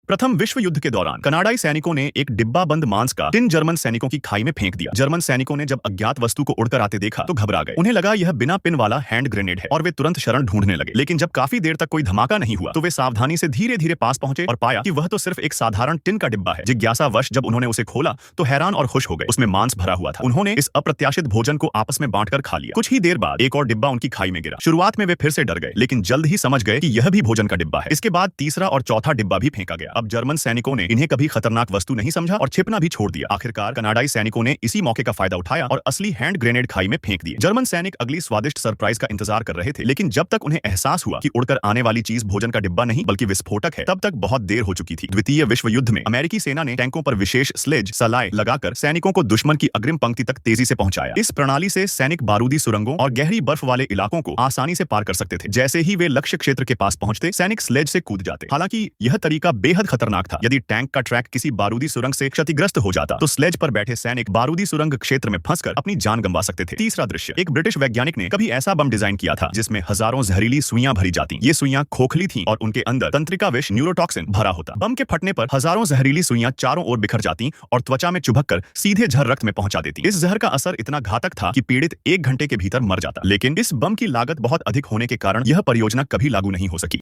प्रथम विश्व युद्ध के दौरान कनाडाई सैनिकों ने एक डिब्बा बंद मांस का टिन जर्मन सैनिकों की खाई में फेंक दिया। जर्मन सैनिकों ने जब अज्ञात वस्तु को उड़कर आते देखा तो घबरा गए। उन्हें लगा यह बिना पिन वाला हैंड ग्रेनेड है और वे तुरंत शरण ढूंढने लगे। लेकिन जब काफी देर तक कोई धमाका नहीं हुआ तो वे सावधानी से धीरे धीरे पास पहुंचे और पाया कि वह तो सिर्फ एक साधारण टिन का डिब्बा है। जिज्ञासावश जब उन्होंने उसे खोला तो हैरान और खुश हो गए। उसमें मांस भरा हुआ था। उन्होंने इस अप्रत्याशित भोजन को आपस में बांटकर खा लिया। कुछ ही देर बाद एक और डिब्बा उनकी खाई में गिरा। शुरुआत में वे फिर से डर गए, लेकिन जल्द ही समझ गए कि यह भी भोजन का डिब्बा है। इसके बाद तीसरा और चौथा डिब्बा भी फेंका गया। अब जर्मन सैनिकों ने इन्हें कभी खतरनाक वस्तु नहीं समझा और छिपना भी छोड़ दिया। आखिरकार कनाडाई सैनिकों ने इसी मौके का फायदा उठाया और असली हैंड ग्रेनेड खाई में फेंक दिए। जर्मन सैनिक अगली स्वादिष्ट सरप्राइज का इंतजार कर रहे थे, लेकिन जब तक उन्हें एहसास हुआ कि उड़कर आने वाली चीज भोजन का डिब्बा नहीं बल्कि विस्फोटक है, तब तक बहुत देर हो चुकी थी। द्वितीय विश्व युद्ध में अमेरिकी सेना ने टैंकों पर विशेष स्लेज सलाए लगाकर सैनिकों को दुश्मन की अग्रिम पंक्ति तक तेजी से पहुंचाया। इस प्रणाली से सैनिक बारूदी सुरंगों और गहरी बर्फ वाले इलाकों को आसानी से पार कर सकते थे। जैसे ही वे लक्ष्य क्षेत्र के पास पहुंचते, सैनिक स्लेज से कूद जाते। हालांकि यह तरीका बेहद खतरनाक था। यदि टैंक का ट्रैक किसी बारूदी सुरंग से क्षतिग्रस्त हो जाता तो स्लेज पर बैठे सैनिक बारूदी सुरंग क्षेत्र में फंसकर अपनी जान गंवा सकते थे। तीसरा दृश्य, एक ब्रिटिश वैज्ञानिक ने कभी ऐसा बम डिजाइन किया था जिसमें हजारों जहरीली सुइयां भरी जाती। ये सुइयां खोखली थीं और उनके अंदर तंत्रिका विष न्यूरोटॉक्सिन भरा होता। बम के फटने पर हजारों जहरीली सुइयां चारों ओर बिखर जाती और त्वचा में चुभककर सीधे झर रक्त में पहुंचा देती। इस जहर का असर इतना घातक था कि पीड़ित 1 घंटे के भीतर मर जाता। लेकिन इस बम की लागत बहुत अधिक होने के कारण यह परियोजना कभी लागू नहीं हो सकी।